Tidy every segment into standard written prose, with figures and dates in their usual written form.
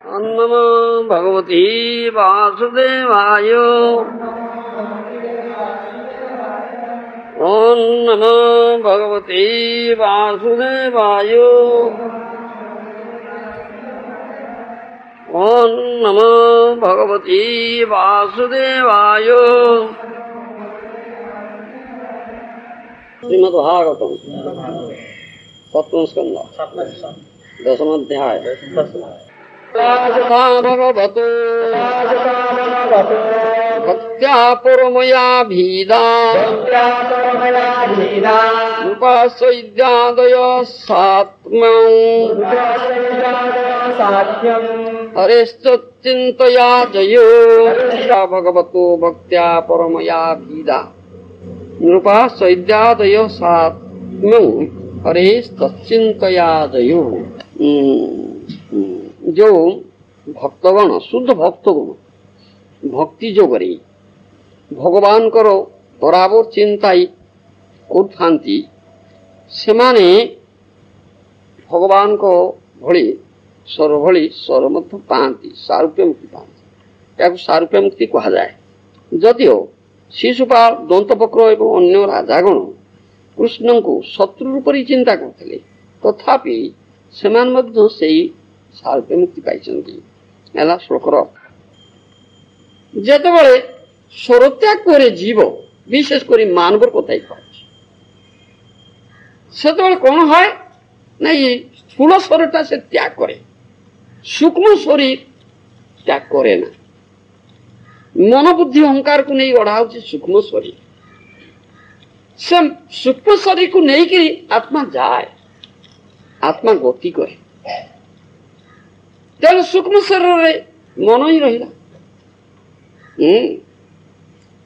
नमो भगवते वासुदेवाय। ओम नमो भगवते वासुदेवाय। ओम नमो भगवते वासुदेवाय। श्रीमद्भागवतम सप्तम स्कंद दशम अध्याय। भगवतो भक्त्या परमयाभिधा उपास्यैद्यादय सात्म्यं हरेश्चिन्तया जयो। भगवतो भक्त्या परमयाभिधा नृपास्यैद्यादय सात्म्यं हरेश्चिन्तया जयो। जो भक्तगण शुद्ध भक्तगण भक्ति जोगरे भगवान को बराबर चिंताई करथांती सेमाने भगवान को भली स्वर मध्य पाती सारूप्य मुक्ति पाती। या सारूप्य मुक्ति कहा जाए। जदिओ शिशुपाल दंतवक्र एवं अन्य राजागण कृष्ण को शत्रु रूप चिंता करते तथापि सेमान मध्य सेई सारूप्य मुक्ति पाई। श्लोकर जेतबेले स्वरत्याग करे जीव विशेष कर मानवर कथाई से कौन है ना ये स्थूल शरीरटा से त्याग करे, सूक्ष्म शरीर त्याग करे ना। मन बुद्धि अहंकार को नहीं गढ़ा सूक्ष्म शरीर से सूक्ष्म शरीर को नहीं कि आत्मा जाए, आत्मा गति करे। तेल सूक्ष्म शरीर मन ही रहा।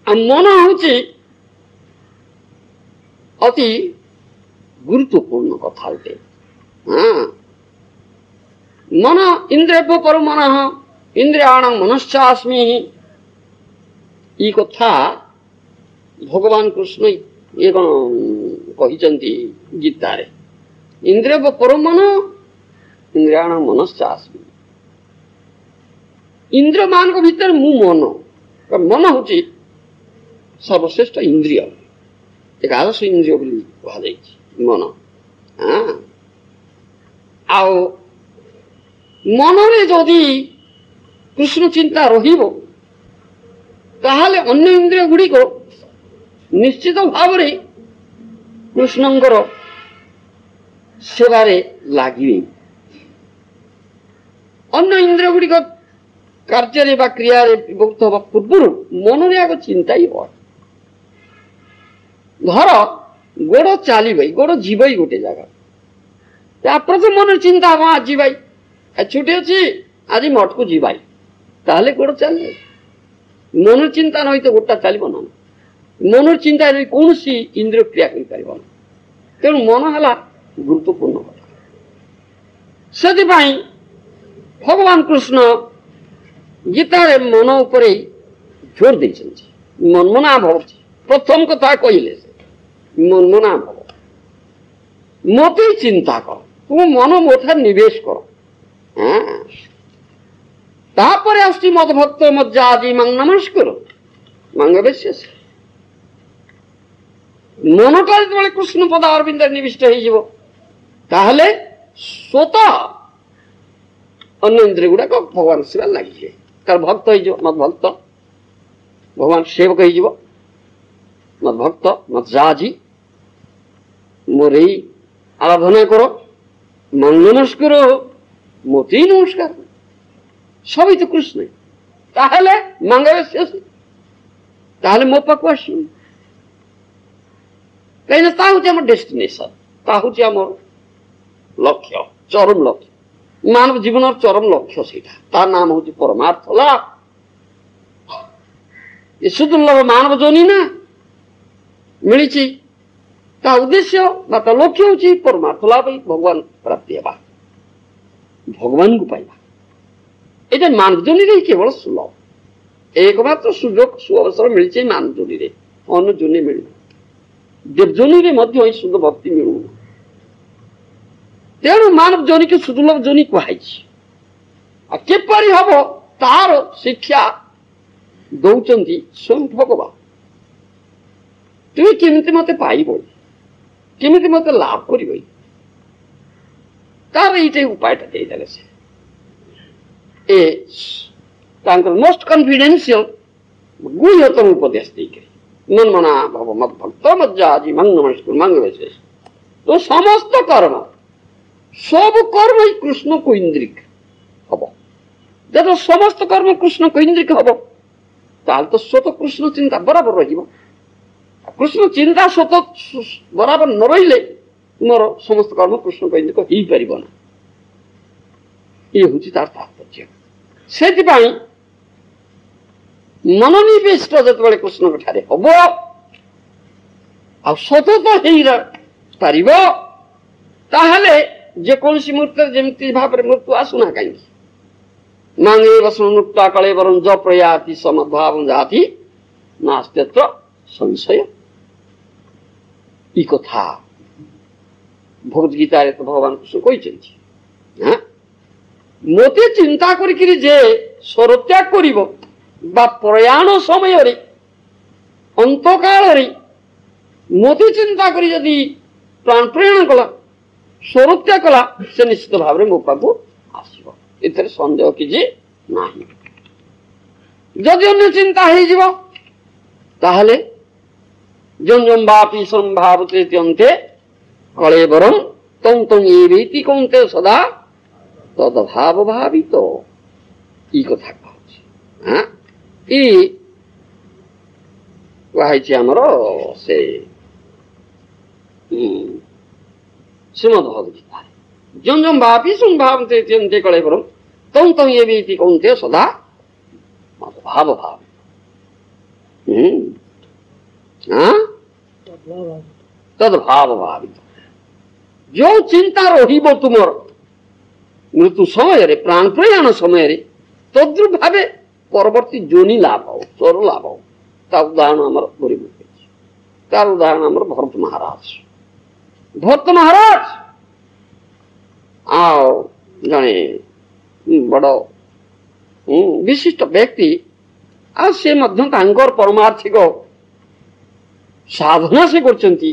मन हूँ अति गुरुत्वपूर्ण कथा उठे। हाँ मन इंद्रिय पर मन इंद्रियाण मनश्चास्मि ये कथा भगवान कृष्ण ये कहते गीता रे। इंद्रिय पर मन इंद्रियाण मनश्चास्मि। इंद्रिय मान को भीतर मु मन मन हूँ सर्वश्रेष्ठ इंद्रिय। एकादश इंद्रिय कह मन। हाँ आओ मन रे जदि कृष्ण चिंता रहिबो ताहाले अन्य इंद्रिय गुड़िक निश्चित भाव रे कृष्णंकर सेवारे लागिबे। अन्य इंद्रिय गुड़िक कार्य बा क्रिया विभक्त हवा पूर्व मन आग चिंता ही हो। धर गोड़ चल गोड़ जीव गोटे जगह प्रथम मन चिंता हम आज भाई छुट्टी अच्छी आज मठ को जीवाई ताहले गोड़ चल। मन चिंता नहीं तो गोटा चलो ना। मन चिंता नहीं कौन सी इंद्रिय क्रिया कर तेणु मन है गुरुत्वपूर्ण कथा। से भगवान कृष्ण गीता रे मन उपरे जोर दे मनमना भव। प्रथम कथा कहले मनमना भव मत चिंता कर तुम मन मोथा निवेश कर। तापर आसुची मद भक्त मज्जादी मंग नमस्कार मंगवेश्य मनटा जो कृष्ण पद अरविंद निविष्ट हो स्वतः अन्य इंद्रिय गुड़ाक भगवान सेवा लगे तार भक्त हो मत भक्त भगवान सेवक हो मत भक्त मत जाजी मोर आराधना करो मन नमस्कार मत नमस्कार सभी तो कृष्ण ताहले मंगल मो पाक आस कहीं डेस्टिनेशन आम लक्ष्य चरम लक्ष्य मानव जीवन चरम लक्ष्य से नाम हूँ परमार्थ लाभ। ये सुदुर्लभ मानव जोनी ना मिली उद्देश्य लक्ष्य हूँ परमार्थ लाभ भगवान प्राप्ति है भगवान को पाइबा। ये मानव जोनी रे केवल सुलभ एकमात्र सुजोग सुअवसर मिली मानव जोनी रे अन्य जोनी मिल देवजोनी रे मध्य शुद्ध भक्ति मिलू। तेणु मानव जोनी के सुदुर्लभ जोनी कहुई किपरि हब तार शिक्षा दौचंती स्वयं भगवान। तुम केमिति मते पाइब, केमिति मते लाभ करिब, तार ये उपायटा देदेले से ए तांकर मोस्ट कॉन्फिडेंशियल गुह्यतम उपदेश देके मनमना भव मत भक्त मज्जाजी मंगमस्कुर मंगवेशेष। तो समस्त कर्म सब कर्म ही कृष्ण को इंद्रिक हम। जब समस्त कर्म कृष्ण को इंद्रिक हम ताल तो स्वतः कृष्ण चिंता बराबर रहिबो। कृष्ण चिंता स्वतः बराबर न रहिले तुमर समस्त कर्म कृष्ण को इंद्रिक ही परिबो ना। ये होची तार तात्पर्य। सेतिपाई मनोनिवेश जतबेले कृष्ण ठारे हम आ सतत हेरा पारिबो ताहले जेकोसी मूर्ति जेमती भाव मृत्यु आसुना कहीं मांगे वसन मुक्ता कले वरम ज प्रयाति समभाव जाति नास्त्यत्र संशय। ई कथा भगवत गीता रे तो भगवान कृष्ण कहिसेंती। हां मोते चिंता करिकरी जे स्वरत्याग करिवो बा प्रयाण समय रे अंतकाल रे मोते चिंता करी यदि प्राण प्रयाण कला स्वरत्याग कला से निश्चित भाव रे मो पाखु आसीबो। एथरे संदेह किछि नाही। जदि अन्य चिंता हे जीवो ताहले जंजम बापी संभावते त्यन्ते कलेवरम तम तम एवेति कौन्ते सदा तदभाव भावितो। ई कथा कहछि। हां ई वाहिछि हमरो से श्रीमद् भगवद गीता जम जम भापी संभावते त्यन्ते कलेवरम तम तम एवेति कौन्ते सदा तदभाव भावितो। हां तदभाव भावितो। जो चिंता रहिबो तुमर मृत्यु समय रे प्राण प्रयाण समय रे तद्रुप भावे परवर्ती जोनि लाभ हो स्वर लाभ हो। ता उदाहरण हमर गरीब तार उदाहरण हमर भरत महाराज। भरत महाराज आओ जने बड़ विशिष्ट व्यक्ति आ से मध्य तांकर परमार्थिक साधना से करचंती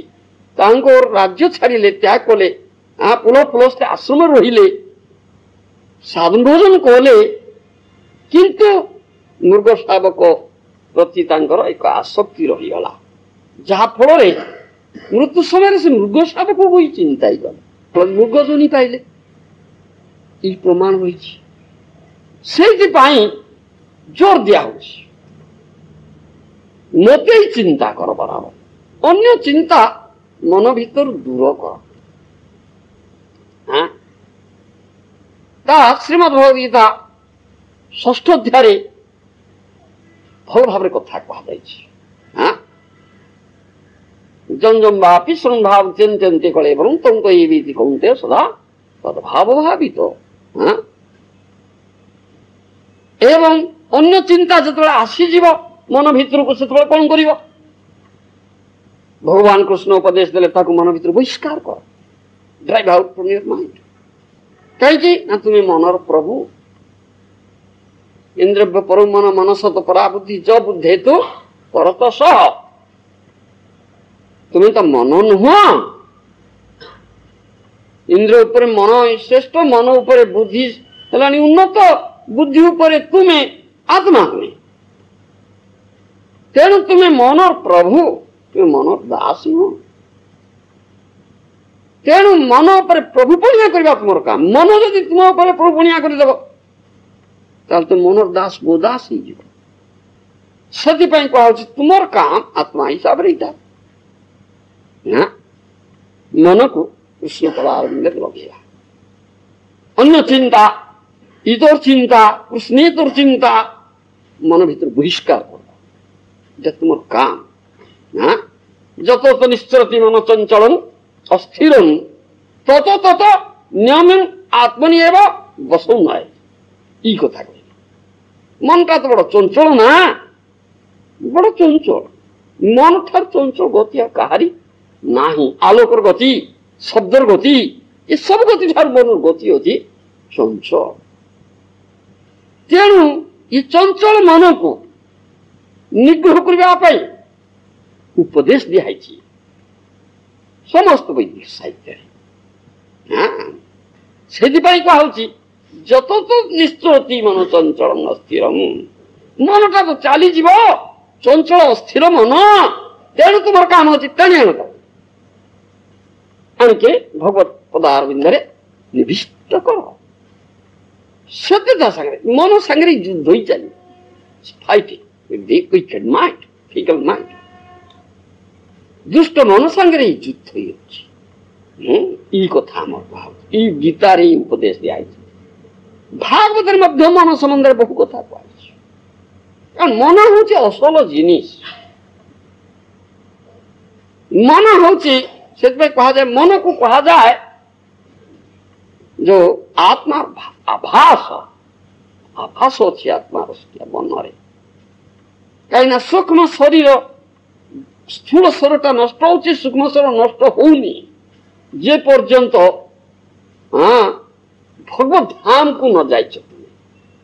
तांकर राज्य छाड़िले त्याग कले आ पुल पुल से आश्रम रहिले साधन भोजन कले किंतु मृग शावक प्रति तांकर एक आसक्ति रहीगला जहा फल रे मृत्यु समय से मृग शावक को ही चिंता ही गला मृग जोनि पाइले ई प्रमाण होइछि। सेति पाई जोर दिया होछि मोते ही चिंता कर बराबर अन्य चिंता मन भीतर दूर कर। हाँ ता श्रीमद् भगवद गीता षष्ठ अध्याय भल भाव कथा कह जम जम बापी संभाव त्यन्ते कलेवरम तम तो एवेति कौन्ते सदा तदभाव भावितो। हाँ एवं अन्य चिंता जतबेले आसीजिव मन भीतर को सेतबेले कोन करिवो भगवान कृष्ण उपदेश देले ताकू मन भीतर बहिष्कार कर drive out from your mind. कहीं ना तुम्हें मनर प्रभु इंद्रव्य पर मन मनसत पराबुद्धि ज बुद्धे तो परत सह तुम्हें तो मन नुह इंद्र ऊपर मन श्रेष्ठ मन ऊपर बुद्धि है उन्नत बुद्धि ऊपर तुम्हें आत्मा नुहे तेणु तुम्हें मनर प्रभु तुम्हें मनर दास नुह। तेणु मन पर प्रभु पणिया करबा तुमर काम मन यदि तुम ऊपर प्रभु पणिया कर देबो ताल तो मनर दास गोदास ही जीव। सती पई कहौ छी तुमर काम आत्मा हिसाब रे इटा ना मन को कृष्ण पदार में लगेगा। अन्य चिंता इतर चिंता कृष्णेतर चिंता मन भीतर बहिष्कार कर जे तुमर काम ना जत तो निश्चरति मन चंचलन अस्थिरं तत तत नियम आत्मनि एव बसौ नाय। ई कथा कहि मन का तो बड़ चंचल ना बड़ चंचल मन थार चंचल गति कहारी नाही। आलोकर गति शब्दर गति ये सब गति ठार मन गति होती चंचल। तेणु ये चंचल मन को निग्रह करने उपदेश दिखाई समस्त वैदिक साहित्य से कहुची जत तो निश्चरती मन चंचल अस्थिर मनटा तो चली जीव चंचल अस्थिर मन तेणु तुम काम अच्छी टाणी आणके भगवत पदारविंद निविष्ट कर सत्यता सांगे मन सांगे युद्ध ही चली fighting with the wicked mind, fickle mind. दुष्ट मन सांगे युद्ध ही अच्छी कथा ई गीतार उपदेश दिया भागवत मध्य मन संबंध बहु कथा कह मन हूँ असल जिनिस मन हूँ से कह जाए मन को कह जाए जो आत्मा आभास आभास अच्छी आत्मा मन रे कहीं सूक्ष्म शरीर स्थूल शरीरटा नष्ट हो सूक्ष्म शरीर नष्ट होनी जे पर्यंत हाँ भगवत धाम को न जाए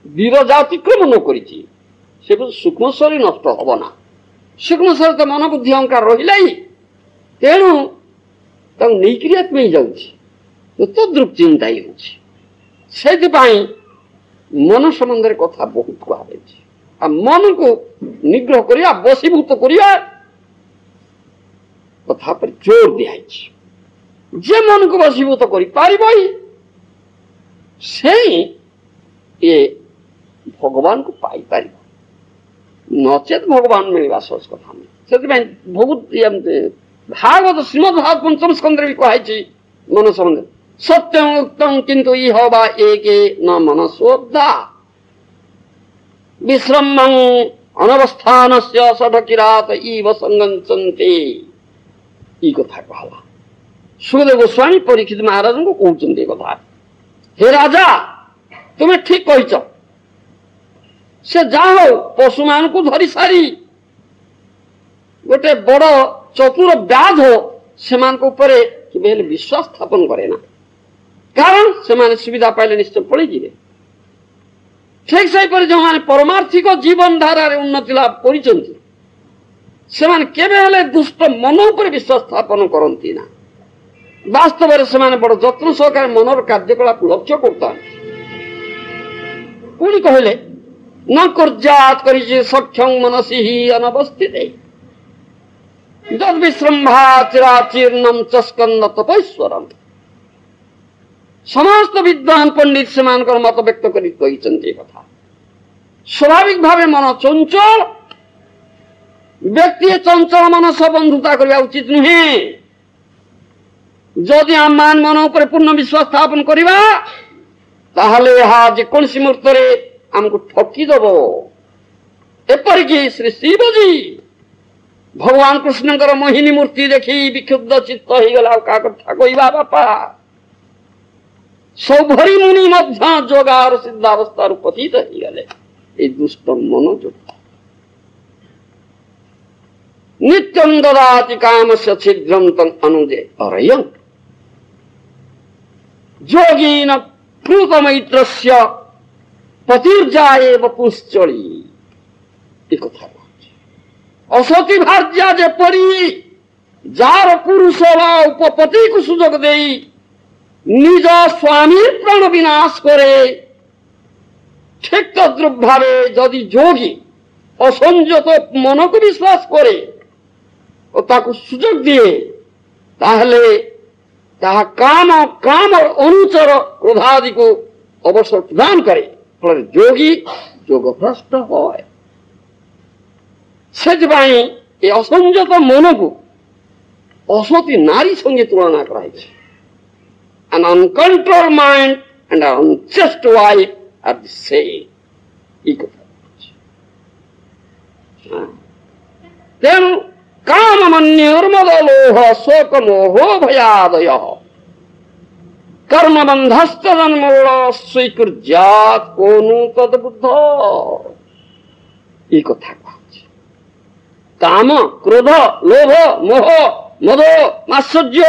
विरजा अतिक्रम न कर सूक्ष्म शरीर नष्ट हम ना सूक्ष्म शरीर तो मन बुद्धि अहंकार रहा ही तेणु नहीं आत्मा ही जाऊँगी तद्रुप चिंता ही हो मन संबंध कथा बहुत कहुई मन को निग्रह करिया बसीभूत करिया कथा पर जोर दिखाई जे मन को बसीभूत करि पारिबो से ये भगवान को पाई पारिबो नचेत भगवान मिलवा सोच कथा नहीं से बहुत भागवत श्रीमद् भागवत पंचम स्कंद भी कहुई मन संबंध सत्यम उक्तम किंतु इह वा एके न मनसोद्धा विश्रमं अनवस्थानस्य सठकिरात इव संगंचन्ते ई कथा कहला सुखदेव गोस्वामी परीक्षित महाराज को कहते कथा हे राजा तुम्हें ठीक कह से जाओ पशु मान को धरी सारी गोटे बड़ चतुर व्याध से विश्वास स्थापन करे ना कारण से सुविधा पाइले निश्चय पड़े जी ठीक से जो मैंने परमार्थिक जीवन धारा उन्नति लाभ कर दुष्ट मन पर विश्वास स्थापन करती ना वास्तव में से बड़ जत्न सहकार मनर कार्यकलाप लक्ष्य करता पुणी कहले न कर्जात कर सक्षम मनसी ही अनवस्थित जद विश्रम्भा चिराचीर्णम चस्कंद तपस्वरम समस्त विद्वान पंडित से मत व्यक्त कर कथा स्वाभाविक भाव मन चंचल व्यक्ति चंचल मन सह बंधुता करने उचित नुहे जदि आम मन उपर पूर्ण विश्वास स्थापन करवा जेकोसी मुहूर्त आमको ठकीदब एपरिक श्री शिवजी भगवान कृष्ण मोहिनी मूर्ति देखी विक्षुब्ध चित्त हो गला क्या कथा कहवा बापा सौभरी मुनि मध्य जोगार सिद्धावस्था पतित हो गले दुष्ट मन जो नित्यं ददाति कामस्य छिद्रं तं अनुजे अरयं जोगीन प्लुतमैत्रस्य पतिर्जाये वपुश्चरी एक कथा असती भार्या जेपरी जार पुरुष उपपति को सुजोग दे निज स्वामी प्राण विनाश करे ठीक तद्रुप भावे जदि जोगी असंजत मन को विश्वास करे और ताकु सुजोग दिए ताहले ताहा काम काम और अनुचर क्रोधादि को अवसर प्रदान करे फल जोगी जोगभ्रष्ट होय सेजबाई ए असंजत मन को असती नारी संगे तुलना कराई an uncontrolled mind and an unchaste wife are the same. Then kama manyurmada loha soka moho bhayadaya कर्म बंधस्तन्मूल स्वीकृत कोनु तद बुद्ध ये कथा काम क्रोध लोभ मोह मद मात्सर्य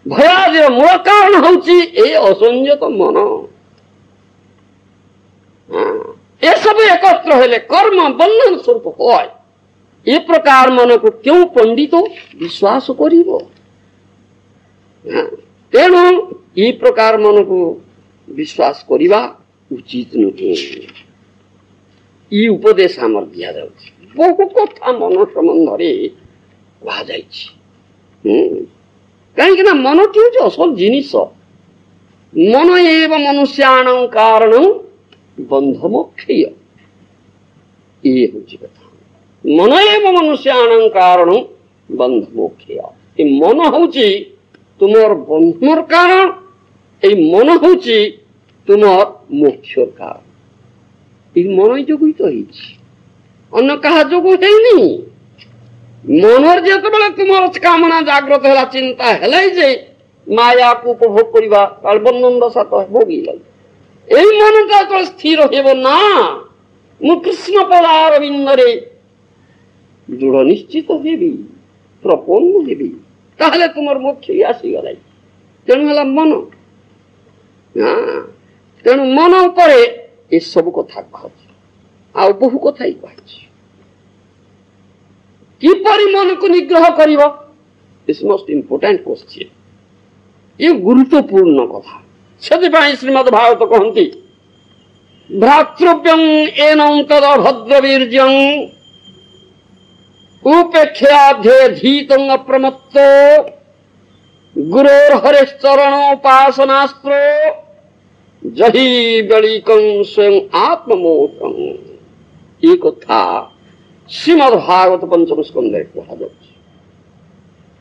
भयादि मूल कारण हूँ असंयत मन एकत्र हेले कर्म बंधन स्वरूप হয় ए प्रकार मन को क्यों पंडित विश्वास करिवो तेणु ए प्रकार मन को विश्वास करिवा उचित नुहे ई उपदेश आमर दिया जाउछि बहु कथा मन संबंध रे कहा जाइछि कहीं ना मन टी हूँ असल जिनिस मन एव मनुष्याण कारण बंधमोक्षय ये हूँ कथा मन एव मनुष्याण कारण बंधमोक्षय मन हूँ तुमर बंधर कारण ये मन हूँ तुमर मोक्षर कारण ये मन जोग ही तो अन्य कहा जोग है मनर जो तुम कामना जाग्रत है चिंता है जे माया को उपभोग करवा बंधन दशा तो भोगी यही मन जो स्थिर होना मु कृष्ण पदारविंदरे दृढ़ निश्चित हेबी प्रपन्न हेबी ताहले तुमर मोक्ष आसीगला तेणु है मन तेणु मन उपर ये सब कथा कह आ बहु कथा ही कह किपरि मन को निग्रह करिव इज मोस्ट इंपोर्टेंट क्वेश्चन ये गुरुत्वपूर्ण कथा से श्रीमद् भागवत कहती भ्रातृव्यं एनं तदभद्रवीर्यं उपेक्षाध्यधीतं अप्रमत्तो गुरोर्हरिश्चरणोपासनास्त्र जहि बलिकं स्वयं आत्ममोहं ये कथा श्रीमद् भागवत पंचम स्कंदे कहा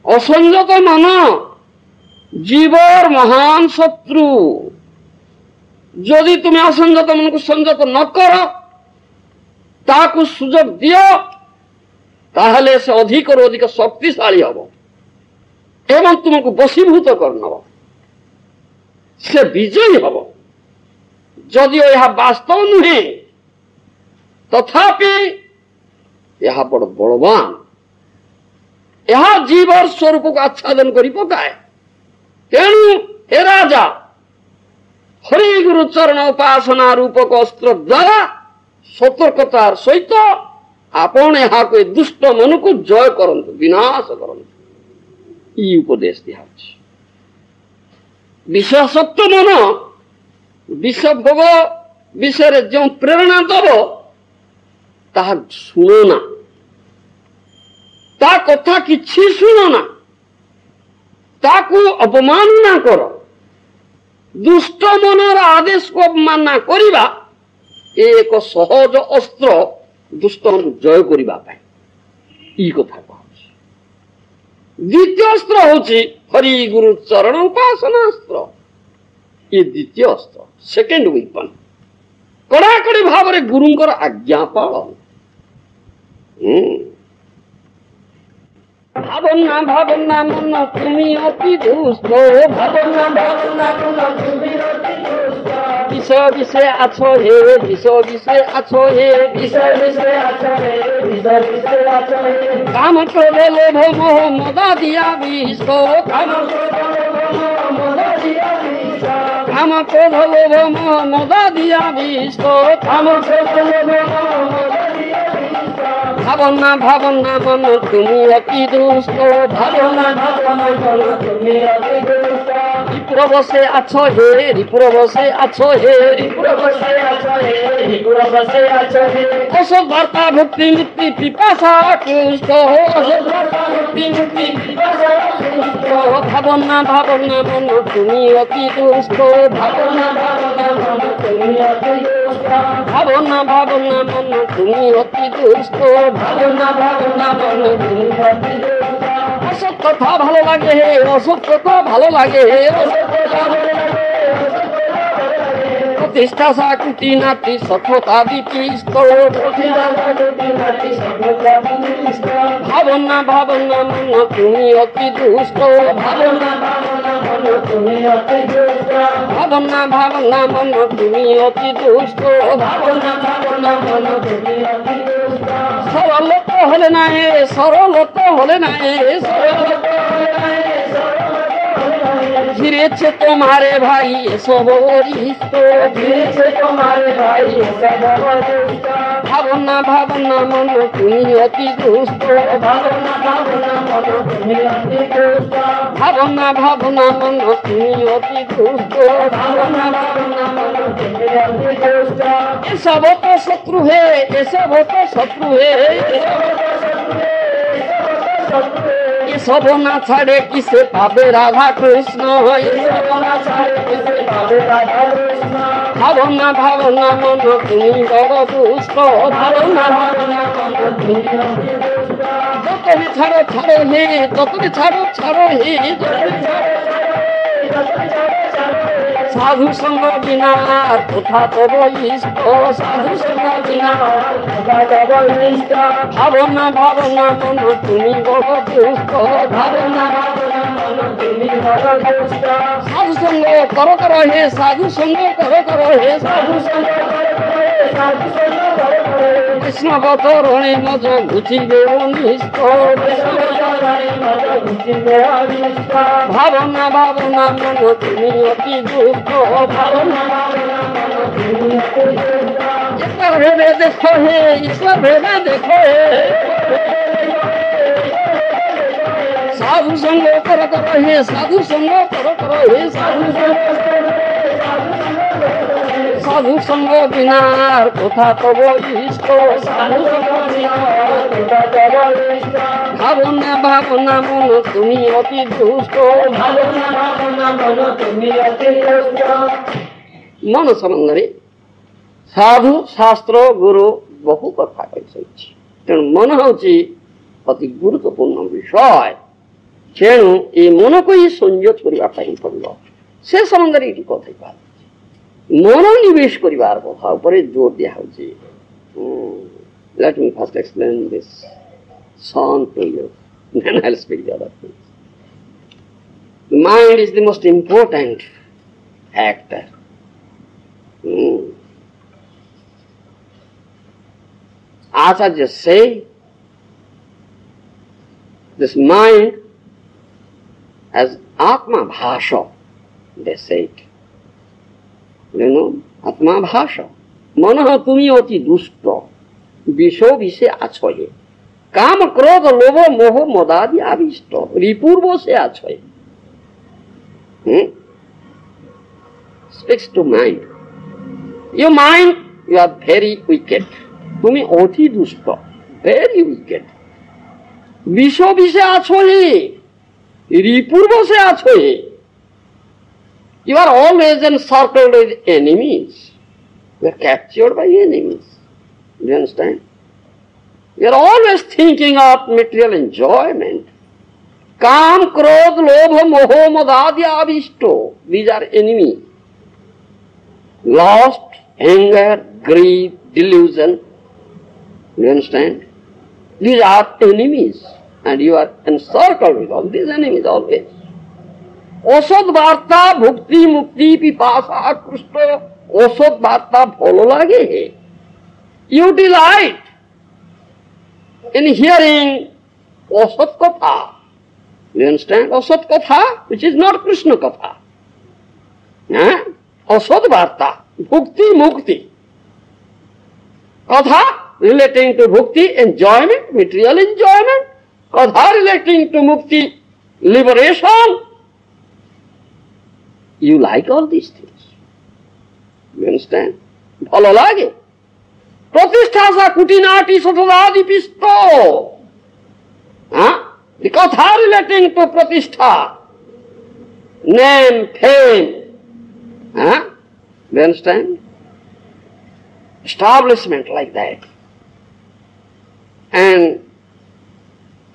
असंजत मन जीवर महान शत्रु जदि तुम्हें असंजत मन को संजत न कर ताकू सुजोग दियो ताहले से अधिक और अधिक शक्तिशाली हम एवं तुमको वशीभूत करना से विजयी हम जदि यह वास्तव नुहे तथापि यह बड़ बलवान यह जीवर स्वरूप को आच्छादन कर पकाए तेणु हे राजा हरि गुरु चरण उपासना रूपक अस्त्र द्वारा सतर्कतार सहित आपण यहाँ को दुष्ट मन को जय करंतु विनाश करंतु ई उपदेश दिया विषयासक्त मन विषय भोग विषय जो प्रेरणा दब ताहा शुणो ना ता कथा किछि शुणो ना ताकू अपमानना कर दुष्ट मनर आदेश को अवमानना करिबा एक सहज अस्त्र दुष्ट मन जय करिबा पाए ई कथा कहछि द्वितीय अस्त्र होछि हरि गुरु चरण उपासना अस्त्र ये द्वितीय अस्त्र सेकेंड वेपन कड़ाकड़ी भाव रे गुरुंकर आज्ञा पालन भावना मन तुमी अति दुष्ट भावना विषय विषय आछो हे विषय विषय आछो हे विषय विषय आछो हे विषय विषय आछो हे काम क्रोध लोभ मोह मदादिया विष काम क्रोध लोभ मोह मदादिया विष काम क्रोध लोभ भावना भावना मन तुमी अति दुष्ट भावना भावना मन तुमी अति दुष्ट रिपुरवसे आछो हे रिपुरवसे आछो हे रिपुरवसे आछो हे रिपुरवसे आछो हे असत वार्ता भक्ति मुक्ति पिपासा कुष्ठ असत वार्ता भक्ति मुक्ति पिपासा कुष्ठ भावना भावना मन तुमी अति दुष्ट भावना भावना मन तुमी अति दुष्ट भावना भावना मन तुमी अति दुष्ट भावना भावना मन तुमी अति दुष्ट असत कथा ভালো লাগে হে অসৎ কথা ভালো লাগে হে प्रतिष्ठा साकुति नाति सफलता दीपिस्त भावना भावना मन तुमी अति दुष्ट भावना भावना मन तुमी अति दुष्ट भावना भावना मन तुमी अति दुष्ट भावना भावना मन तुमी अति दुष्ट सरल तो हले ना सरल तो हले ना ঘিরেছে তোমারে ভাই এসব অরিষ্ট, ঘিরেছে তোমারে ভাই এসব অরিষ্ট। ভাবনা ভাবনা মন তুমি অতি দুষ্ট, ভাবনা ভাবনা মন তুমি অতি দুষ্ট। ভাবনা ভাবনা মন তুমি অতি দুষ্ট, ভাবনা ভাবনা মন তুমি অতি দুষ্ট। এসব তো শত্রু হে, এসব তো শত্রু হে, এসব না ছাড়ে কিসে পাবে রাধা কৃষ্ণ, এসব না ছাড়ে কিসে পাবে রাধা কৃষ্ণ। ভাবনা ভাবনা মন তুমি বড় দুষ্ট, ভাবনা ভাবনা মন তুমি অতি দুষ্ট। যতনে ছাড়ো ছাড়ো হে, যতনে ছাড়ো ছাড়ো হে, যতনে ছাড়ো সাধু সঙ্গ বিনা কোথা তব ইষ্ট, সাধু সঙ্গ বিনা কোথা তব ইষ্ট। ভাবনা ভাবনা মন তুমি বড় দুষ্ট, ভাবনা ভাবনা মন তুমি বড় দুষ্ট। সাধু সঙ্গ কর কর হে, সাধু সঙ্গ কর কর হে, সাধু সঙ্গ কর কর হে, সাধু সঙ্গ কর কর হে। কৃষ্ণগত রণে মজ ঘুচিবে অনিষ্ট, কৃষ্ণগত রণে মজ ঘুচিবে অনিষ্ট। ভাবনা ভাবনা মন তুমি অতি দুষ্ট, ভাবনা ভাবনা মন তুমি অতি দুষ্ট। ঈশ্বর ভেবে দেখো হে, ঈশ্বর ভেবে দেখো হে, সাধু সঙ্গ কর কর হে, সাধু সঙ্গ কর কর হে, সাধু সঙ্গ সাধু সঙ্গ বিনার কোথা তব ইষ্ট, সাধু সঙ্গ বিনার কোথা তব ইষ্ট। ভাবনা ভাবনা মন তুমি অতি দুষ্ট, ভাবনা ভাবনা মন তুমি অতি দুষ্ট। মন সম্বন্ধে ସାଧୁ ଶାସ୍ତ୍ର ଗୁରୁ ବହୁ କଥା କହିଛନ୍ତି, ତେଣୁ ମନ ହେଉଛି ଅତି ଗୁରୁତ୍ୱପୂର୍ଣ୍ଣ ବିଷୟ। ତେଣୁ ଏ ମନକୁ ହିଁ ସଂଯୋଗ କରିବା ପାଇଁ ପଡ଼ିବ। ସେ ସମ୍ବନ୍ଧରେ ଏଠି କଥା ହେଇପାରୁଛି, ମନ ନିବେଶ କରିବାର କଥା ଉପରେ ଜୋର ଦିଆହେଉଛି। Let me first explain this song to you, then I'll speak the other things. The mind is the most important factor. Acharya say, this mind as Atma Bhasha, they say it. You know, Atma Bhasha. Manaha tumi oti dushta, bisho vise achoye. Kam krodha lovo moho modadi avishta, ripurvo se achoye. Speaks to mind. Your mind, you are very wicked. তুমি অতি দুষ্ট, very wicked. বিষ বিষে আছো হে, রিপুর বসে আছো হে। You are always encircled with enemies. You are captured by enemies. Do you understand? You are always thinking of material enjoyment. Kam, krodh, lobha, moho, madadya, avishto. These are enemies. Lust, anger, greed, delusion. You understand? These are enemies, and you are encircled with all these enemies always. Osod varta bhukti mukti pipasa krishna. Osod varta bholo lage. You delight in hearing osod katha. You understand? Osod katha, which is not Krishna katha. Osod varta, bhukti mukti. Katha relating to bhukti, enjoyment, material enjoyment. Katha relating to mukti, liberation. You like all these things. You understand? Bhalo lage. Pratisthasa kutinati satadadi pisto. The katha relating to pratistha, name, fame. You understand? Establishment like that. And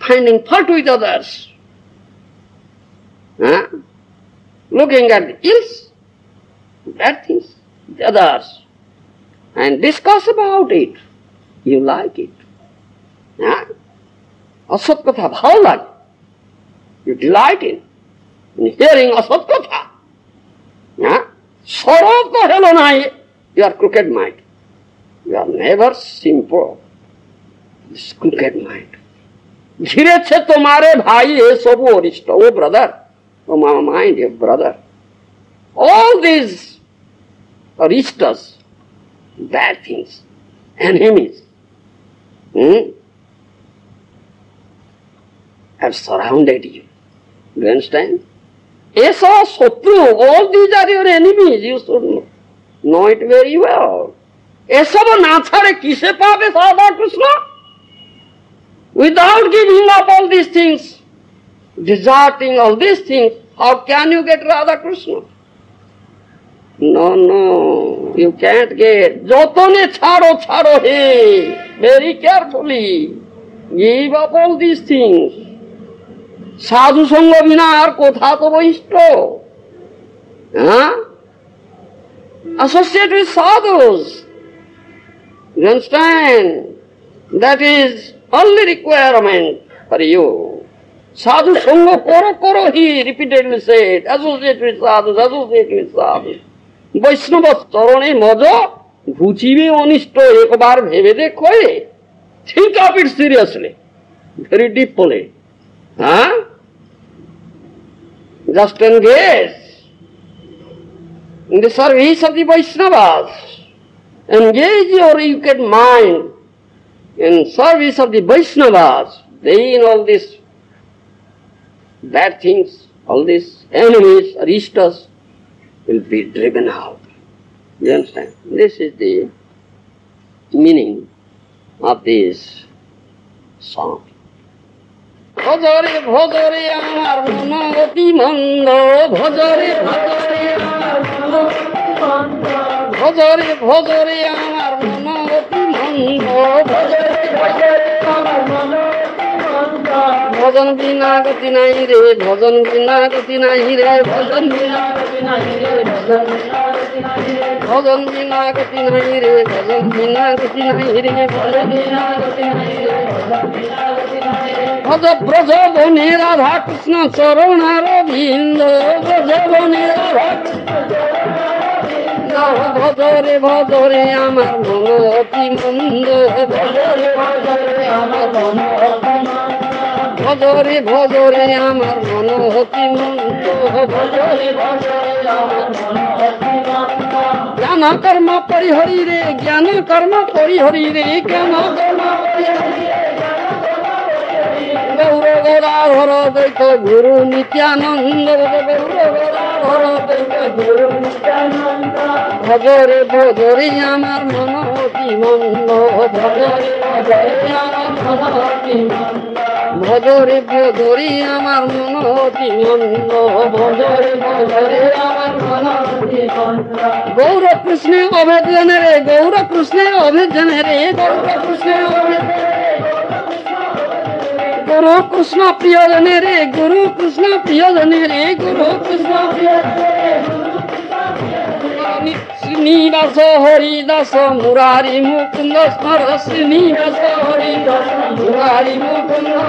finding fault with others. Looking at the ills, bad things, the others. And discuss about it. You like it. Asat katha bhalo lage. You delight in hearing asat katha. Sorrow to helo nahi. You are crooked mind. You are never simple. This crooked mind. ঘিরেছে তোমারে ভাই এ সবু অরিষ্ট। ও brother, from our mind, dear brother. All these aristas, bad things, enemies, have surrounded you. Do you understand? Esa Sotru, all these are your enemies, you should know it very well. Esaba Nathare Kise Pabe Sadha Krishna? Without giving up all these things, deserting all these things, how can you get Radha Krishna? No, you can't get. Jotone chhado he. Very carefully. Give up all these things. Sadhu Sangha bina ar kotha to vaishto. Associate with sadhus. You understand? That is only requirement for you. Sadhu Sangha koro, he repeatedly said. Associate with sadhus, associate with sadhus. Vaishnava charane maja, ghuchibe onishto ekbar bhebe dekho. Think of it seriously, very deeply. Just engage in the service of the Vaishnavas. Engage your wicked mind in service of the Vaishnavas. Then all these bad things, all these enemies, aristas, will be driven out. You understand? This is the meaning of this song. Bhajare bhajare amar mano oti mando, bhajare bhajare amar mano oti mando, bhajare bhajare amar mano oti mando, bhajare bhajare amar mano oti mando. Bhajan bina gati nahi re, bhajan bina gati nahi re, bhajan bina gati nahi re, bhajan bina gati nahi re, bhajan bina gati nahi re, bhajan bina gati nahi re, bhajan bina gati nahi re. Bhaja braja bane Radha Krishna charanara binda, braja bane Radha Krishna charanara binda, bhajare bhajare amar mano oti mando, bhajare bhajare amar mano oti mando, bhajare bhajare amar mano oti mando, bhajare bhajare amar mano oti mando. Jnana karma parihari re, jnana karma parihari re, jnana karma parihari re. Gaura Gadadhara Daita Guru Nityananda, Gaura Gadadhara Daita Guru Nityananda. Bhajare bhajare amar mano oti mando, bhajare bhajare amar mano oti mando, bhajare bhajare amar mano oti mando, bhajare bhajare amar mano oti mando. Gaura Krishna abhejane re, Gaura Krishna abhejane re, Gaura Krishna abhejane re. Guru Krishna Priyajane re, Guru Krishna Priyajane re, Guru Krishna Priyajane re. Srinivasa Haridasa Murari Mukunda Smara, Srinivasa Haridasa Murari Mukunda.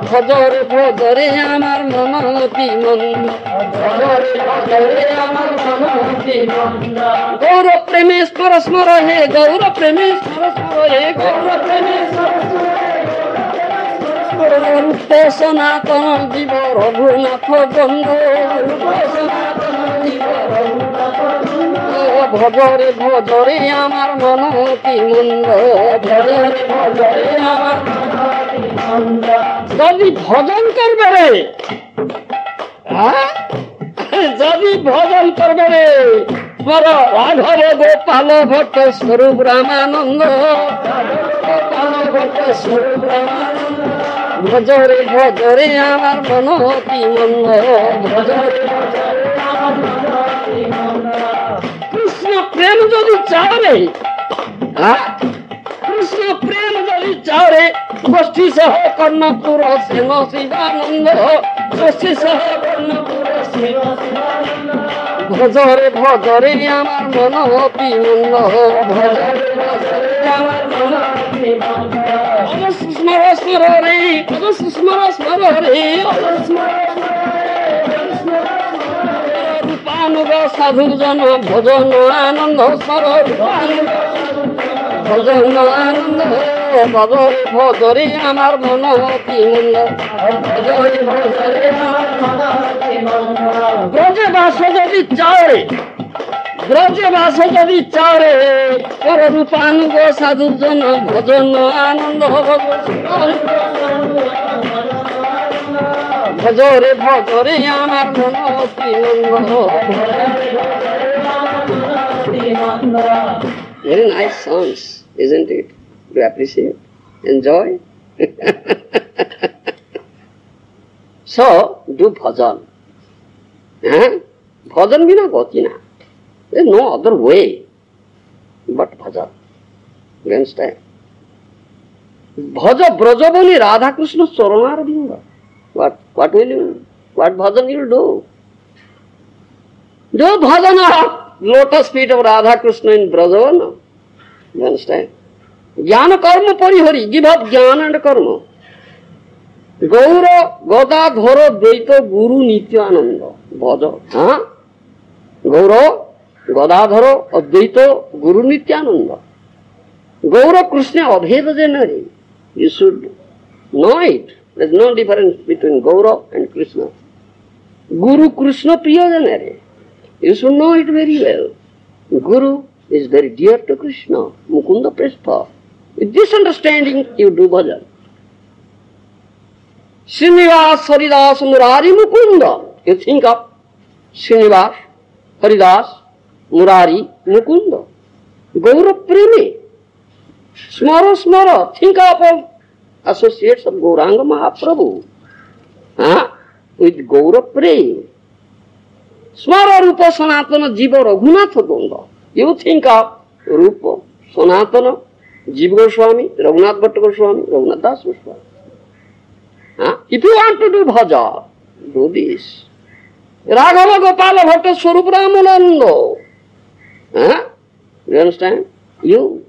Bhajare bhajare amar mano oti mando, bhajare bhajare amar mano oti mando. Gaura Premeshwara Smara he, Gaura Premeshwara Smara he, Gaura Premeshwara Smara he. Rupa Sanatana Jiva Raghunath Gandha, Rupa Sanatana Jiva Raghunath Gandha. Bhajare bhajare amar mano oti mando, bhajare bhajare amar mano oti mando. Jadi bhajan karbe re, jadi bhajan karbe re. Mara Radhara Gopala Bhatta Swarup Ramananda, Gopala Bhatta Swarup Ramananda. Bhajare bhajare amar mano oti mando, bhajare bhajare amar mano oti mando. Krishna prem jodi chare, Krishna prem jodi chare, goshti saha karnapura sena sivananda, goshti saha karnapura sena sivananda. Bhajare bhajare amar mano oti mando, bhajare bhajare amar mano oti mando. Smara smara re, smara smara re, Rupanuga sadhu jana bhajana ananda smara, Rupanuga sadhu jana ভজন আনন্দ ভজরে ভজরে আমার মন অতি মন্দ ব্রজে বাস যদি চাওরে ব্রজে বাস যদি চাওরে পর রূপানুগ সাধুজন ভজন আনন্দ ভজরে ভজরে আমার মন অতি মন্দ। Very nice songs, isn't it? Do you appreciate? Enjoy? So, do bhajan. Bhajan bina gati na. There is no other way but bhajan. You understand? Bhaja brajavani Radha Krishna Charanar Binda. What will you? What bhajan you will do? Do bhajan of lotus feet of Radha Krishna in Brajavana. You understand? Jnana karma parihari. Give up jnana and karma. Gaura Gadadhara Dvaita Guru Nityananda. Bhaja. Gaura Gadadhara Advaita Guru Nityananda. Gaura Krishna Abheda Janari. You should know it. There is no difference between Gaura and Krishna. Guru Krishna Priya Janari. You should know it very well. Guru is very dear to Krishna. Mukunda Prestha. With this understanding, you do bhajan. Srinivas, Haridas, Murari, Mukunda. You think of Srinivas, Haridas, Murari, Mukunda. Gaura Premi. Smara, Smara. Think of all associates of Gauranga Mahaprabhu. With Gaura Premi. Smara Rupa Sanatana Jiva Raghunatha Dunda. You think of Rupa Sanatana Jiva Goswami, Raghunath Bhatta Goswami, Raghunath Das Goswami. If you want to do bhaja, do this. Raghava Gopala Bhatta Swarup Ramananda. You understand? You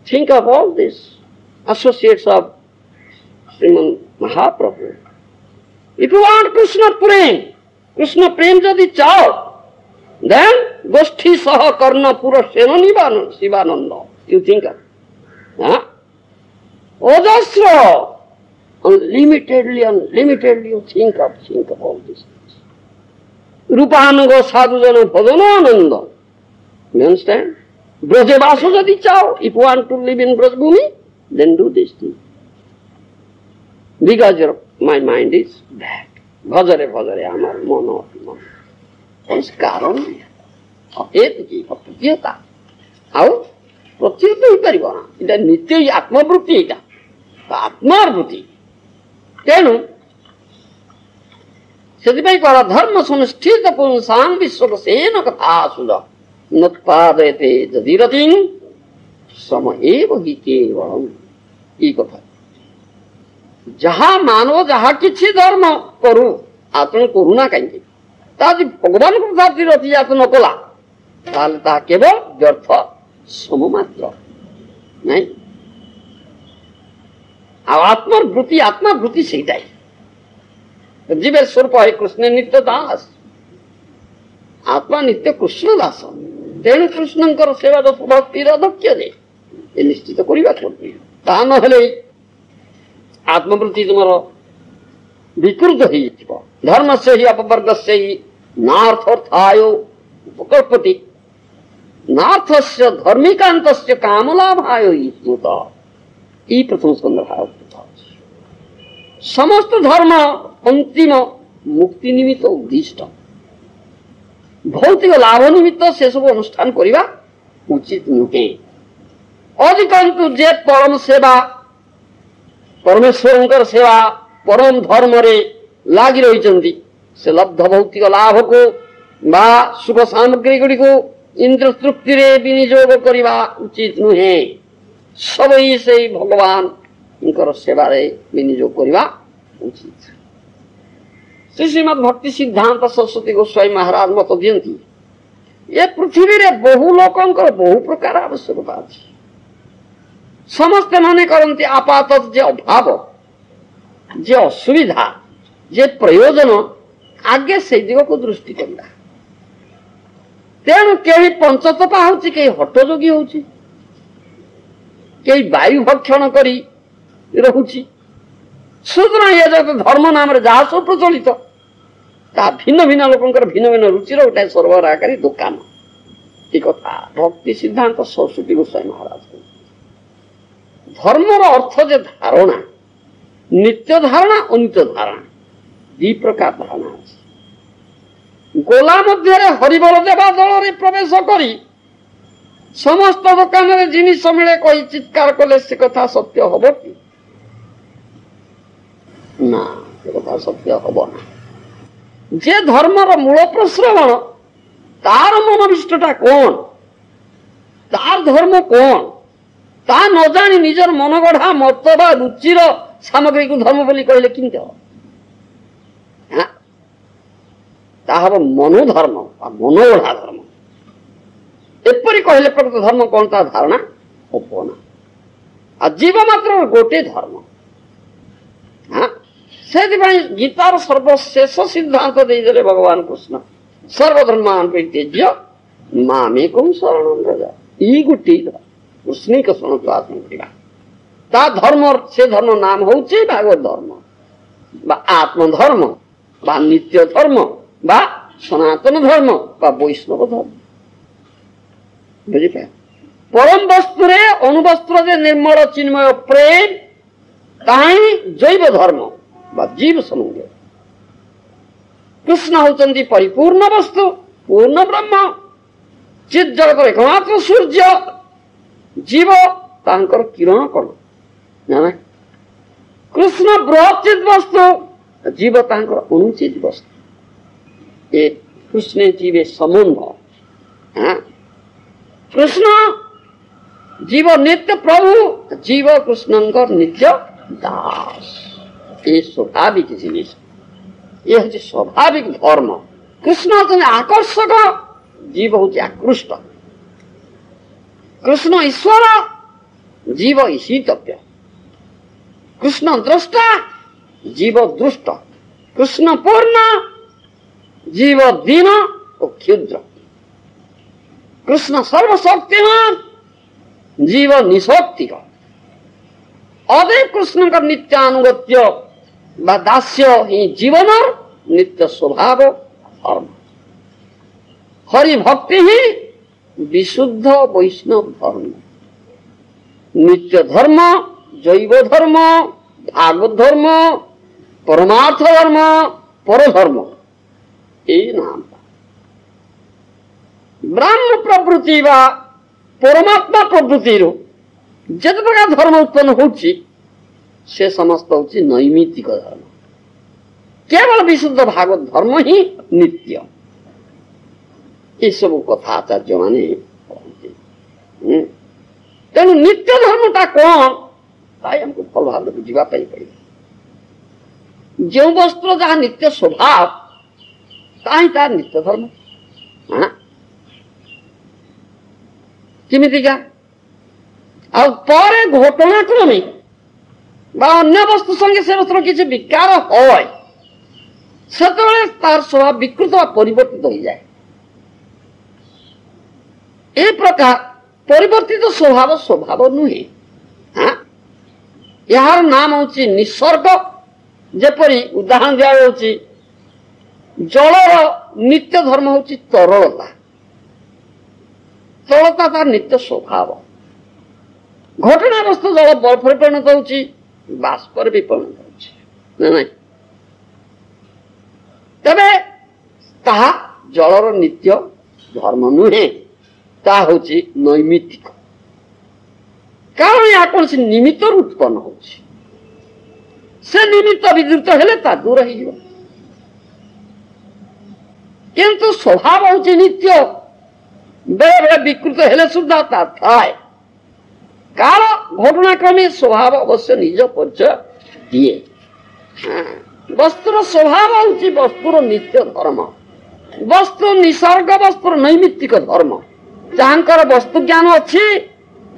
think of all this. Associates of Sriman Mahaprabhu. If you want Krishna Prem jadi chao, then Goshti Saha Karna Pura Sena Sivananda. You think of Ojasra. Unlimitedly you think of all these things. Rupanuga Sadhujana Bhajanananda. You understand? Braja Vaso jadi chao. If you want to live in Brajbhumi, then do this thing. Because my mind is bad. Bhajare bhajare amar mono apiman. What's karan? Ahetji, pratyata. How? Pratyata hitariva. Ita nitya atma vrutti ita. Atma vrutti. Tenu, ସେଥିପାଇଁ କର ଧର୍ମ ସଂସ୍ଥିତ ପୁଂସାଂ ବିଶ୍ୱସେନ କଥା ସୁଧ ନତ୍ପାଦୟତେ ଯଦି ରତିଂ ସମ ଏବ ହି କେବଳମ୍। এই কথা ଯାହା ମାନବ ଯାହା କିଛି ଧର୍ମ କରୁ ଆପଣ କରୁନା କାହିଁକି, ତା ଯଦି ଭଗବାନଙ୍କ ପ୍ରତି ରତିଜାତ ନ କଲା ତାହେଲେ ତାହା କେବଳ ବ୍ୟର୍ଥ ସମମାତ୍ର ନାଇଁ। ଆଉ ଆତ୍ମା ବୃତ୍ତି ସେଇଟାই। जीवे स्वरूप है कृष्ण नित्य दास, आत्मा नित्य कृष्ण दास। तेणु कृष्णंकर सेवा तो भक्तिर अध्यक्ष दे ये निश्चित करवा पड़े। ता न आत्मवृत्ति तुम विकृत हो धर्म से ही अपवर्ग से ही नार्थाय उपकल्पति नार्थ से धर्मिकांत कामलाभाय स्मृत। ई प्रथम स्कंद समस्त धर्म अंतिम मुक्ति निमित्त उद्दिष्ट। भौतिक लाभ निमित्त से सब अनुष्ठान करने उचित नुहे। अधिकंतु जे परम सेवा परमेश्वर सेवा परम धर्म रे लगी रही से लब्ध भौतिक लाभ को बा सुख सामग्री गुड़ी को इंद्र तृप्ति रे विनियोग करने उचित नुहे। सब से भगवान सेवा रे विनियोग करने उचित। श्री श्रीमद भक्ति सिद्धांत सरस्वती गोस्वामी महाराज मत दियंती ये पृथ्वी रे बहु लोकंकर बहु प्रकार आवश्यकता अछि। समस्त माने करंती आपात जे अभाव जे असुविधा जे प्रयोजन आगे से दिग को दृष्टि करला। तेणु कई पंचतपा होची कई हठयोगी होची कई वायु भक्षण करी रहुची सुतरां ये जो धर्म नाम जहाँ सब प्रचलित ता भिन्न भिन्न लोकंकर भिन्न भिन्न रुचिर गोटे सरबराहकारी दुकान एक कथा भक्ति सिद्धांत सरस्वती गोस्वामी महाराज धर्मर अर्थ जे धारणा नित्य धारणा अनित्य धारणा दी प्रकार धारणा अछि गोला मध्य हरिबल देवा दल रे प्रवेश करी समस्त दुकान रे जिनिस मिले कही चित्कार कले से कथा सत्य हबो कि ना से कथा सत्य हबो ना जे धर्मर मूल प्रश्रवण तार मनोविष्टटा कौन तार धर्म कौन ता न जानी निजर मनगढ़ा मत बा रुचिर सामग्री को धर्म बोली कहले किंत ताहार मनोधर्म मनोगढ़ा धर्म एपरी कहले प्रकृत धर्म कौन ता धारणा होना आ जीव मात्र गोटे धर्म से गीतार सर्वशेष सिद्धांत देदेले भगवान कृष्ण सर्वधर्मान परित्यज्य मामेकं शरणं व्रज ई गोटे कृष्ण के शरण तो आत्मप्रिया ता धर्म से धर्म नाम होची भागवत धर्म बा आत्मधर्म बा नित्य धर्म बा सनातन धर्म बा वैष्णव धर्म बुझिपा परम वस्तुरे अणुवस्त्र जे निर्मल चिन्मय प्रेम ताही जैव धर्म बा जीव समूह कृष्ण होचंदी परिपूर्ण वस्तु पूर्ण ब्रह्म चित जगत एकमात्र सूर्य जीव तांकर किरण कण जाना कृष्ण बृहचित वस्तु जीव तांकर अनुचित वस्तु ये कृष्ण जीवे संबंध कृष्ण जीव नित्य प्रभु जीव कृष्णंकर नित्य दास ये स्वाभाविक जिनिस ये हूँ स्वाभाविक धर्म कृष्ण होते आकर्षक जीव हूँ आकृष्ट कृष्ण ईश्वर जीव ईशितव्य कृष्ण द्रष्टा जीव दृष्ट कृष्ण पूर्ण जीव दीन और क्षुद्र कृष्ण सर्वशक्तिमान जीव निशक्तिक अदैव कृष्ण का नित्यानुगत्य बा दास्य ही जीवन नित्य स्वभाव धर्म हरि भक्ति ही विशुद्ध वैष्णव धर्म नित्य धर्म जैव धर्म भागवत धर्म परमार्थ धर्म परधर्म यही नाम ब्राह्मण प्रवृत्ति बा परमात्मा प्रवृत्ति जिते प्रकार धर्म उत्पन्न होची से समस्त होची नैमित्तिक धर्म केवल विशुद्ध भागवत धर्म ही नित्य ये सब कथा आचार्य माने कहते तेणु नित्य धर्मटा कौन ताई हमको फल भाव बुझा पड़े जो वस्तु जहाँ नित्य स्वभाव ताही तार नित्य धर्म किमितिका आरे घटनाक्रमे अन्य वस्तु संगे से वस्तुर किसी विकार है से तार स्वभाव विकृत परिवर्तित हो जाए ए प्रकार परिवर्तित स्वभाव स्वभाव नुहे यार नाम होची निसर्ग जेपरी उदाहरण दिया होची जलर नित्य धर्म होची तरलता तरलता तार नित्य स्वभाव घटना वस्तु जल बर्फ परिणत होची बाष्प भी परिणत होची ना तबे ताहा जलर नित्य धर्म नुहे ता होची नैमित्तिक कारण या कौन से निमित्त उत्पन्न होची से निमित्त विद्युत हेले ता दूर ही जीव किंतु स्वभाव होची नित्य बेले बेले विकृत हेले सुद्धा ता थाए काल घटनाक्रमे स्वभाव अवश्य निज परिचय दिए वस्तुर स्वभाव होची वस्तुर नित्य धर्म वस्तु निसर्ग वस्तुर नैमित्तिक धर्म जहांकर वस्तु ज्ञान अच्छी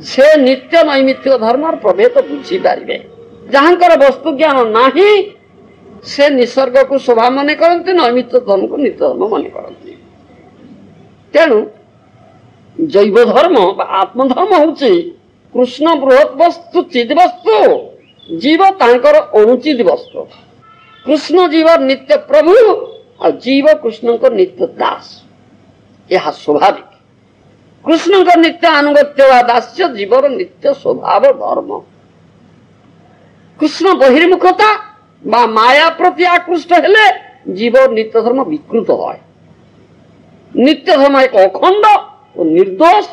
से नित्य नैमित्तिक धर्म प्रभेद बुझी पारे जहांकर वस्तु ज्ञान नहीं से निसर्ग को स्वभाव मन करते नैमित्तिक धर्म को नित्य धर्म मन करते तेणु जैव धर्म आत्मधर्म होची कृष्ण बृहत वस्तु चिद वस्तु जीव तांकर अनुचित वस्तु। कृष्ण जीव नित्य प्रभु और जीव कृष्ण को नित्य दास, यह स्वाभाविक। कृष्ण को नित्य अनुगत्य व दास्य जीवर नित्य स्वभाव धर्म। कृष्ण बहिर्मुखता बा माया प्रति आकृष्ट हेले जीव नित्य धर्म विकृत है। नित्य धर्म एक अखंड और निर्दोष,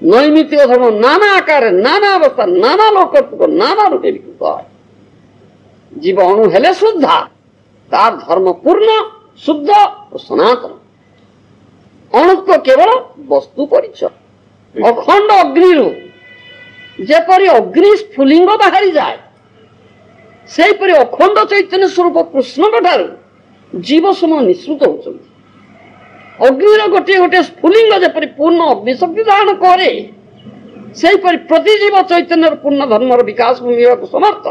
नैमित्तिक धर्म नाना आकार नाना अवस्था नाना लोकत्व नाना रूपे विकृत है। जीव अणु हेले शुद्धा तार धर्म पूर्ण शुद्ध और सनातन। अणुत्व केवल वस्तु परिचय। अखंड अग्नि जेपरी अग्नि स्फुलिंग बाहरी जाए सेपरी अखंड चैतन्य स्वरूप कृष्ण ठारू जीव सम निःसृत होचंती। अग्निर गोटे गोटे स्फुलिंग जेपरी पूर्ण अग्निशक्ति धारण करे सेपरी प्रतिजीव चैतन्य पूर्ण धर्मर विकास होगा समर्थ।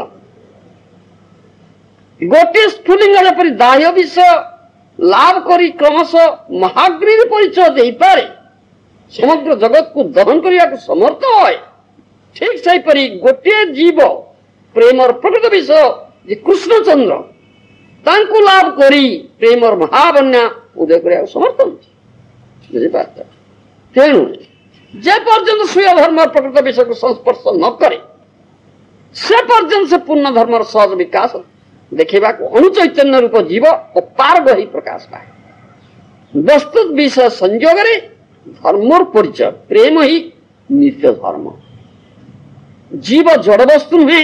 गोटे स्फुलिंग जेपरी दाह्य विषय लाभ करी क्रमश महाग्नि परिचय दे पारे समग्र जगत को दहन करने को समर्थ है। ठीक सेपरी गोटे जीव प्रेमर प्रकृत विषय जे कृष्णचंद्र तांको लाभ करी प्रेमर महाबन्या उदय करने समर्थ बुझीपार। तेणु जे पर्यंत स्वीय धर्म प्रकृत विषय को संस्पर्श न करे से पर्यंत से पूर्ण धर्म सहज विकास देखा अणुचैतन्य रूप जीव अपारग ही प्रकाश पाए। वस्तु विषय संयोग धर्मर परिचय प्रेम ही नित्य धर्म। जीव जड़ वस्तु नुहे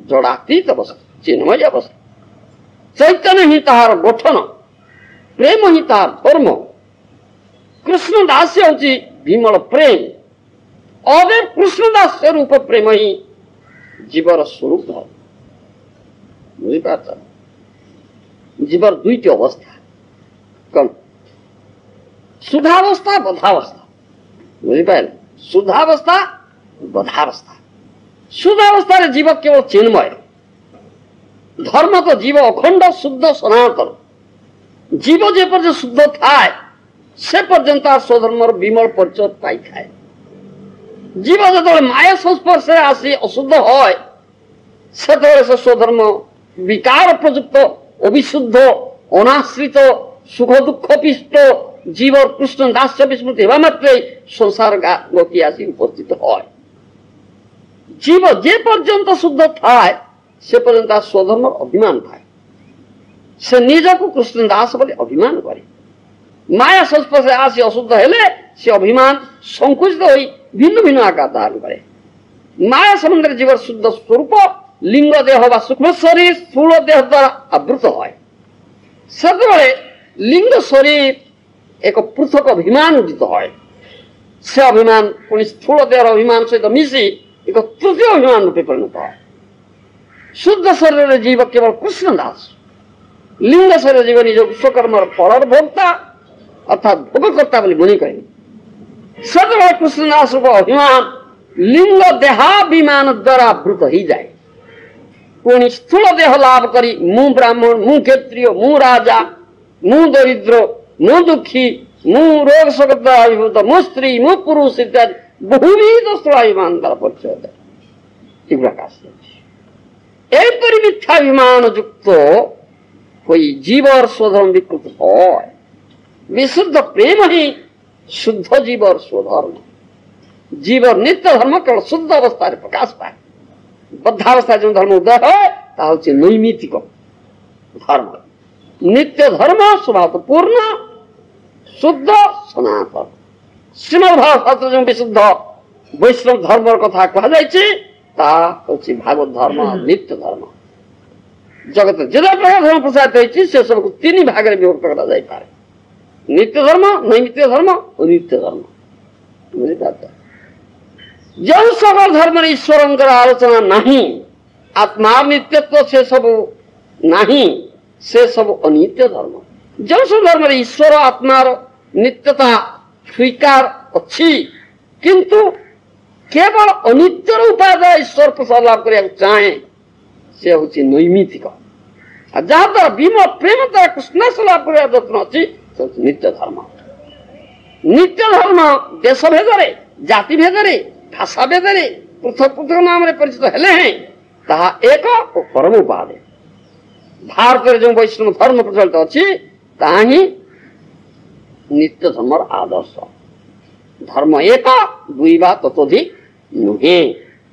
जड़ातीत वस्तु चिन्मय वस्तु। चैतन्य ही तार गठन प्रेम ही तार धर्म। कृष्ण दास्य होची विमल प्रेम अदे कृष्ण दास्य रूप प्रेम ही जीवर स्वरूप धर्म। बुझीपार। जीवर दुईटी अवस्था कौन शुद्धावस्था बधावस्था। बुझीपार। शुद्धावस्था बधावस्था। शुद्धावस्था रे जीव केवल चिन्मय धर्म तो जीव अखंड शुद्ध सनातन। जीव जे पर्यंत शुद्ध थाए से पर्यंत स्वधर्म विमल परिचय पाई थाए। जीव जो माया संस्पर्श आसी अशुद्ध है से स्वधर्म विकार प्रयुक्त अविशुद्ध अनाश्रित सुख दुख पिष्ट जीव कृष्ण दास्य विस्मृति हेबा मात्रै संसार गति आसी उपस्थित है। जीव जे पर्यंत शुद्ध थाए से पर्यंत स्वधर्म अभिमान थाए से निजको कृष्ण दास बोली अभिमान करे। माया संस्पर्श आसी अशुद्ध हेले से अभिमान संकुचित होई भिन्न भिन्न आकार धारण करे। माया संबंध जीव शुद्ध स्वरूप लिंग देह व सूक्ष्म शरीर स्थूल देह द्वारा आवृत है। सदबले लिंग शरीर एक पृथक अभिमान उदित है। से अभिमान पुणी स्थूल देह अभिमान सहित मिसी एक तृतीय अभिमान रूपे परिणत है। शुद्ध शरीर जीव केवल कृष्ण दास। लिंग शरीर जीव निज स्वकर्म फल भोक्ता अर्थात भोगकर्ता बोली मनी कहे। सदबले कृष्ण दास रूप अभिमान लिंग देहाभिमान द्वारा आवृत ही जाए। पुणी स्थूल देह लाभ करी मु ब्राह्मण मु क्षत्रिय मु राजा मु दरिद्र मु दुखी मु रोग शोक मु स्त्री मु पुरुष इत्यादि बहुविध स्थूलाभिमान द्वारा परिचय प्रकाश एपरी मिथ्याभिमान युक्त कोई जीवर स्वधर्म विकृत है। विशुद्ध प्रेम ही शुद्ध जीवर स्वधर्म। जीवर नित्य धर्म केवल शुद्ध अवस्था प्रकाश पाए। बद्धावस्था जो धर्म उदय है नैमित्तिक धर्म। नित्य धर्म स्वभाव पूर्ण शुद्ध सनातन। श्रीमद्भागवत जो विशुद्ध वैष्णव धर्म कथा कहुच्छे भागवत धर्म नित्य धर्म। जगत जिला प्रकार धर्म प्रसारित से सबको तीन भाग विभक्त कर नित्य धर्म नैमित्तिक धर्म और नित्य धर्म। बुझीपार। जो सकल धर्म ईश्वर आलोचना नहीं आत्मा नित्यत्व से सब नहीं से सब अनित्य धर्म। जो सब धर्म ईश्वर आत्मार नित्यता स्वीकार अच्छी किंतु केवल अनित्य उपाय ईश्वर प्रसाद लाभ करने चाहे से हूँ नैमित्तिक। जहाँ द्वारा विमल प्रेम द्वारा कृष्ण से लाभ कर यत्न अच्छी नित्य धर्म। नित्य धर्म देश भेदरे जाति भेदरे भाषा भेदरे पृथक पृथक नाम परिचित हेले हैं ताहा एक और परम उपाधि भारत में जो वैष्णव धर्म प्रचलित अच्छी ताहा ही नित्य धर्म आदर्श धर्म एक दुई बा ततोधिक नुहे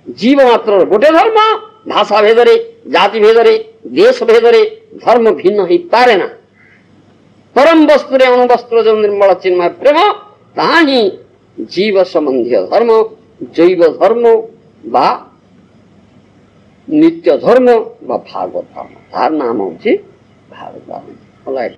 जीव मात्र गोटे धर्म भाषा भेदरे जाति भेदरे देश भेदरे धर्म भिन्न ही पारे ना परम वस्तु अणु वस्त्र जो निर्मल चिन्मय प्रेम ताहा ही जीव संबंधी धर्म जैव धर्म बा नित्य धर्म बा भागवत धर्म तार नाम हूँ भागवत धर्म।